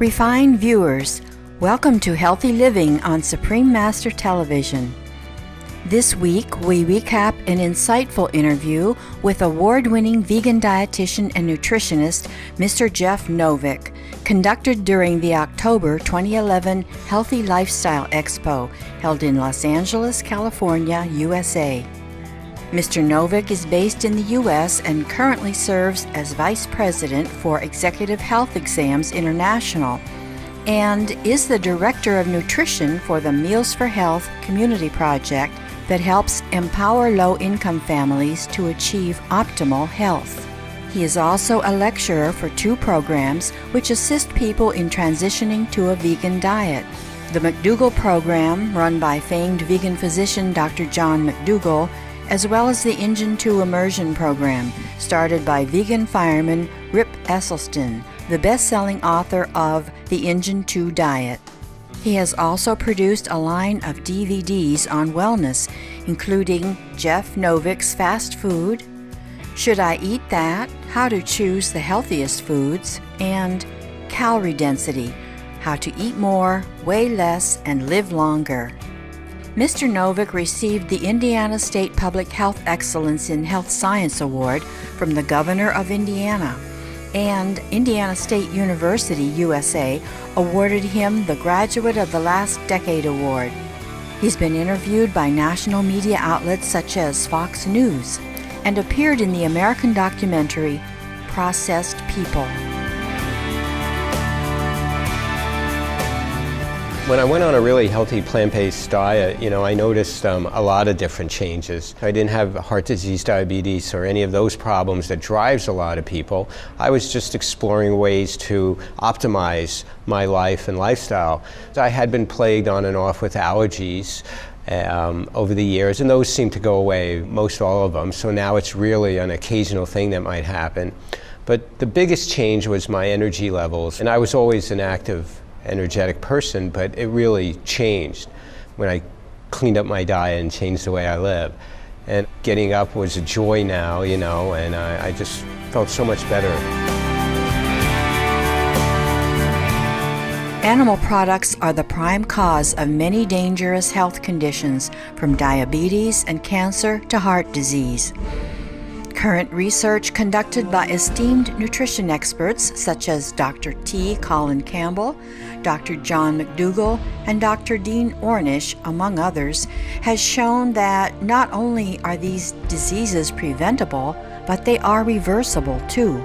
Refined viewers, welcome to Healthy Living on Supreme Master Television. This week, we recap an insightful interview with award-winning vegan dietitian and nutritionist Mr. Jeff Novick, conducted during the October 2011 Healthy Lifestyle Expo held in Los Angeles, California, USA. Mr. Novick is based in the U.S. and currently serves as Vice President for Executive Health Exams International and is the Director of Nutrition for the Meals for Health community project that helps empower low-income families to achieve optimal health. He is also a lecturer for 2 programs which assist people in transitioning to a vegan diet. The McDougall program, run by famed vegan physician Dr. John McDougall, as well as the Engine 2 Immersion program, started by vegan fireman Rip Esselstyn, the best-selling author of The Engine 2 Diet. He has also produced a line of DVDs on wellness, including Jeff Novick's Fast Food, Should I Eat That? How to Choose the Healthiest Foods, and Calorie Density, How to Eat More, Weigh Less, and Live Longer. Mr. Novick received the Indiana State Public Health Excellence in Health Science Award from the Governor of Indiana, and Indiana State University, USA, awarded him the Graduate of the Last Decade Award. He's been interviewed by national media outlets such as Fox News and appeared in the American documentary Processed People. When I went on a really healthy plant-based diet, I noticed a lot of different changes. I didn't have heart disease, diabetes, or any of those problems that drives a lot of people. I was just exploring ways to optimize my life and lifestyle. I had been plagued on and off with allergies over the years, and those seemed to go away, most all of them. So now it's really an occasional thing that might happen. But the biggest change was my energy levels, and I was always an active, energetic person, but it really changed when I cleaned up my diet and changed the way I live. And getting up was a joy now, and I just felt so much better. Animal products are the prime cause of many dangerous health conditions, from diabetes and cancer to heart disease. Current research conducted by esteemed nutrition experts such as Dr. T. Colin Campbell, Dr. John McDougall, and Dr. Dean Ornish, among others, has shown that not only are these diseases preventable, but they are reversible too.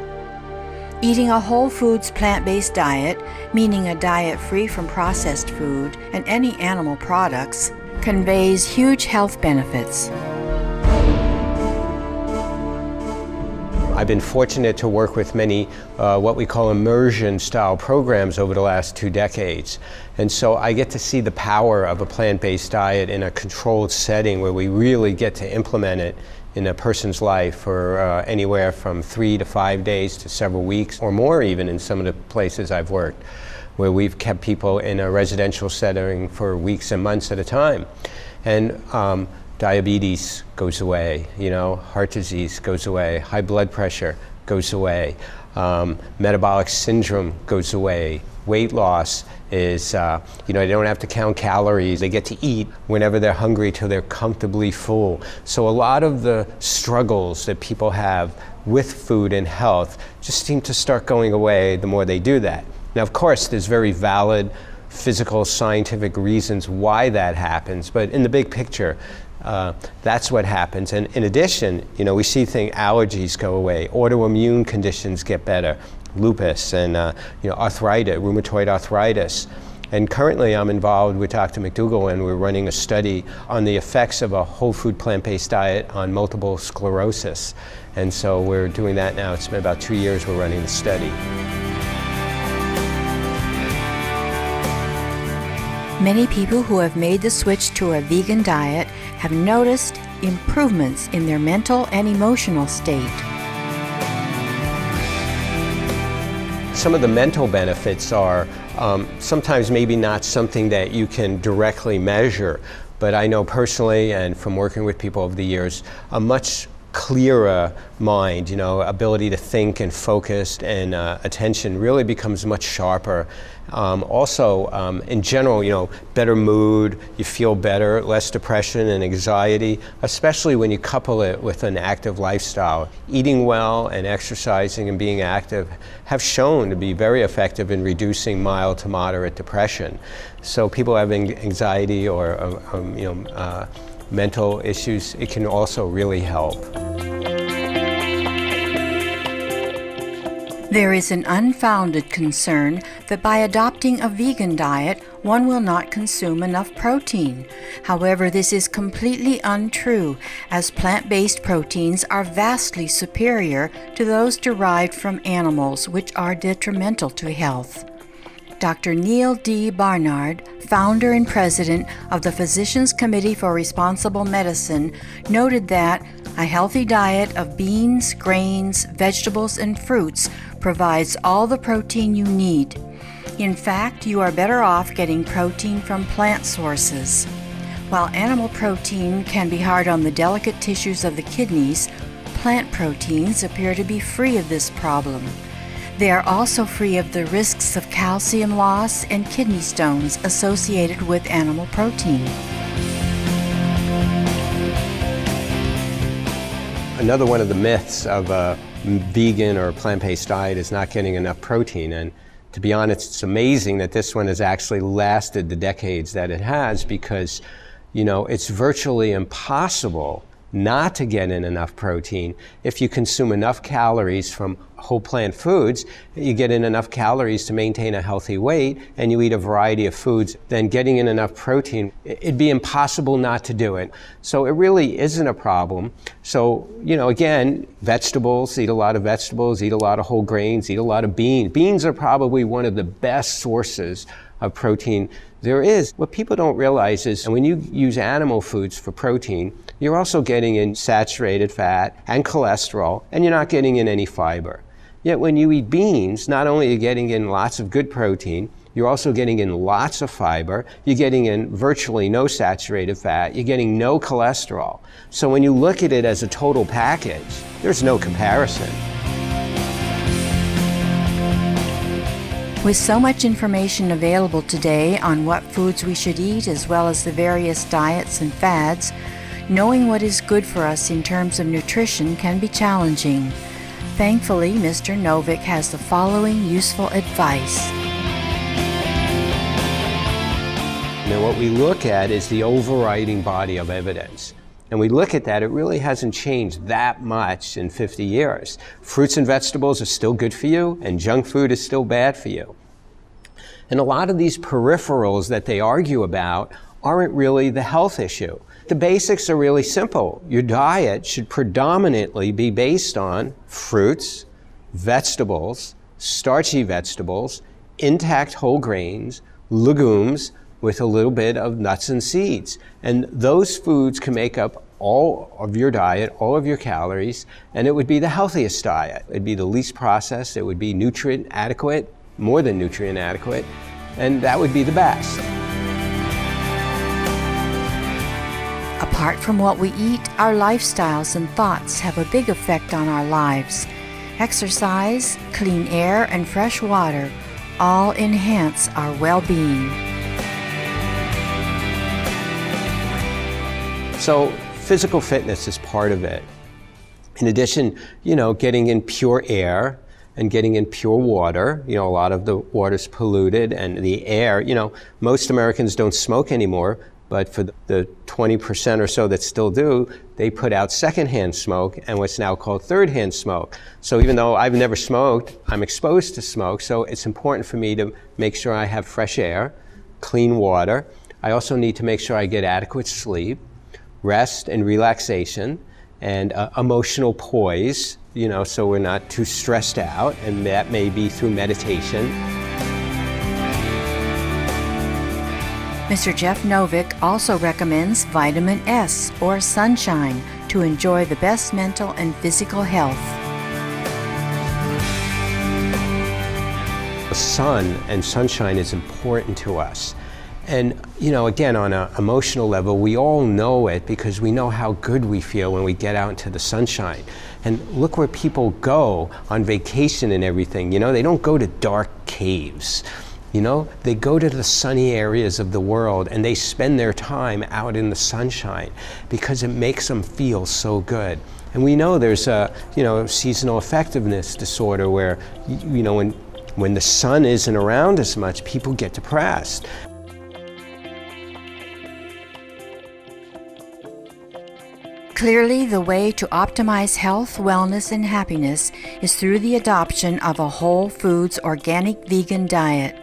Eating a whole foods plant-based diet, meaning a diet free from processed food and any animal products, conveys huge health benefits. I've been fortunate to work with many what we call immersion-style programs over the last 2 decades. And so I get to see the power of a plant-based diet in a controlled setting where we really get to implement it in a person's life for anywhere from 3 to 5 days to several weeks, or more even in some of the places I've worked, where we've kept people in a residential setting for weeks and months at a time. And diabetes goes away, heart disease goes away, high blood pressure goes away, metabolic syndrome goes away, weight loss is, they don't have to count calories, they get to eat whenever they're hungry till they're comfortably full. So a lot of the struggles that people have with food and health just seem to start going away the more they do that. Now, of course, there's very valid physical, scientific reasons why that happens, but in the big picture, that's what happens. And in addition, we see allergies go away, autoimmune conditions get better, lupus and arthritis, rheumatoid arthritis. And currently I'm involved with Dr. McDougall, and we're running a study on the effects of a whole food plant-based diet on multiple sclerosis. And so we're doing that now. It's been about 2 years we're running the study. Many people who have made the switch to a vegan diet have noticed improvements in their mental and emotional state. Some of the mental benefits are sometimes maybe not something that you can directly measure, but I know personally and from working with people over the years, a much clearer mind, ability to think and focus and attention really becomes much sharper. Also, in general, better mood, you feel better, less depression and anxiety, especially when you couple it with an active lifestyle. Eating well and exercising and being active have shown to be very effective in reducing mild to moderate depression. So people having anxiety or mental issues, it can also really help. There is an unfounded concern that by adopting a vegan diet, one will not consume enough protein. However, this is completely untrue, as plant-based proteins are vastly superior to those derived from animals, which are detrimental to health. Dr. Neil D. Barnard, founder and president of the Physicians Committee for Responsible Medicine, noted that a healthy diet of beans, grains, vegetables, and fruits provides all the protein you need. In fact, you are better off getting protein from plant sources. While animal protein can be hard on the delicate tissues of the kidneys, plant proteins appear to be free of this problem. They are also free of the risks of calcium loss and kidney stones associated with animal protein. Another one of the myths of a vegan or plant-based diet is not getting enough protein. And to be honest, it's amazing that this one has actually lasted the decades that it has, because, it's virtually impossible not to get in enough protein. If you consume enough calories from whole plant foods, you get in enough calories to maintain a healthy weight, and you eat a variety of foods, then getting in enough protein, it'd be impossible not to do it. So it really isn't a problem. So, again, vegetables, eat a lot of vegetables, eat a lot of whole grains, eat a lot of beans. Beans are probably one of the best sources of protein there is. What people don't realize is when you use animal foods for protein, you're also getting in saturated fat and cholesterol, and you're not getting in any fiber. Yet when you eat beans, not only are you getting in lots of good protein, you're also getting in lots of fiber, you're getting in virtually no saturated fat, you're getting no cholesterol. So when you look at it as a total package, there's no comparison. With so much information available today on what foods we should eat, as well as the various diets and fads, knowing what is good for us in terms of nutrition can be challenging. Thankfully, Mr. Novick has the following useful advice. Now, what we look at is the overriding body of evidence. And we look at that, it really hasn't changed that much in 50 years. Fruits and vegetables are still good for you, and junk food is still bad for you. And a lot of these peripherals that they argue about aren't really the health issue. The basics are really simple. Your diet should predominantly be based on fruits, vegetables, starchy vegetables, intact whole grains, legumes, with a little bit of nuts and seeds. And those foods can make up all of your diet, all of your calories, and it would be the healthiest diet. It'd be the least processed, it would be nutrient adequate, more than nutrient adequate, and that would be the best. Apart from what we eat, our lifestyles and thoughts have a big effect on our lives. Exercise, clean air, and fresh water all enhance our well-being. So physical fitness is part of it. In addition, getting in pure air and getting in pure water. A lot of the water's polluted, and the air, most Americans don't smoke anymore, but for the 20% or so that still do, they put out secondhand smoke and what's now called third-hand smoke. So even though I've never smoked, I'm exposed to smoke, so it's important for me to make sure I have fresh air, clean water. I also need to make sure I get adequate sleep, rest and relaxation, and emotional poise, so we're not too stressed out, and that may be through meditation. Mr. Jeff Novick also recommends vitamin S, or sunshine, to enjoy the best mental and physical health. The sun and sunshine is important to us. And, you know, again, on an emotional level, we all know it because we know how good we feel when we get out into the sunshine. And look where people go on vacation and everything. You know, they don't go to dark caves. You know, they go to the sunny areas of the world and they spend their time out in the sunshine because it makes them feel so good. And we know there's a, you know, seasonal effectiveness disorder where, you know, when the sun isn't around as much, people get depressed. Clearly, the way to optimize health, wellness, and happiness is through the adoption of a whole foods organic vegan diet.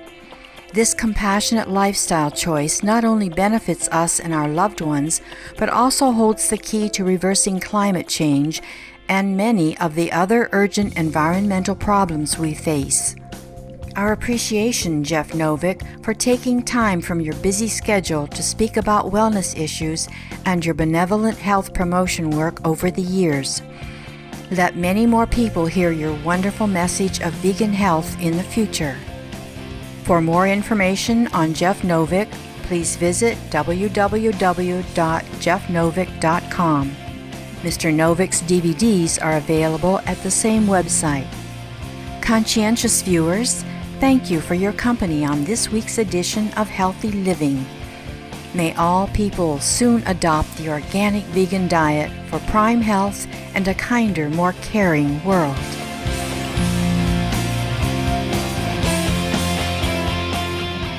This compassionate lifestyle choice not only benefits us and our loved ones, but also holds the key to reversing climate change and many of the other urgent environmental problems we face. Our appreciation, Jeff Novick, for taking time from your busy schedule to speak about wellness issues and your benevolent health promotion work over the years. Let many more people hear your wonderful message of vegan health in the future. For more information on Jeff Novick, please visit www.jeffnovick.com. Mr. Novick's DVDs are available at the same website. Conscientious viewers, thank you for your company on this week's edition of Healthy Living. May all people soon adopt the organic vegan diet for prime health and a kinder, more caring world.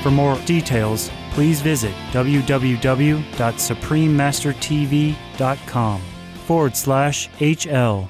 For more details, please visit www.suprememastertv.com/HL.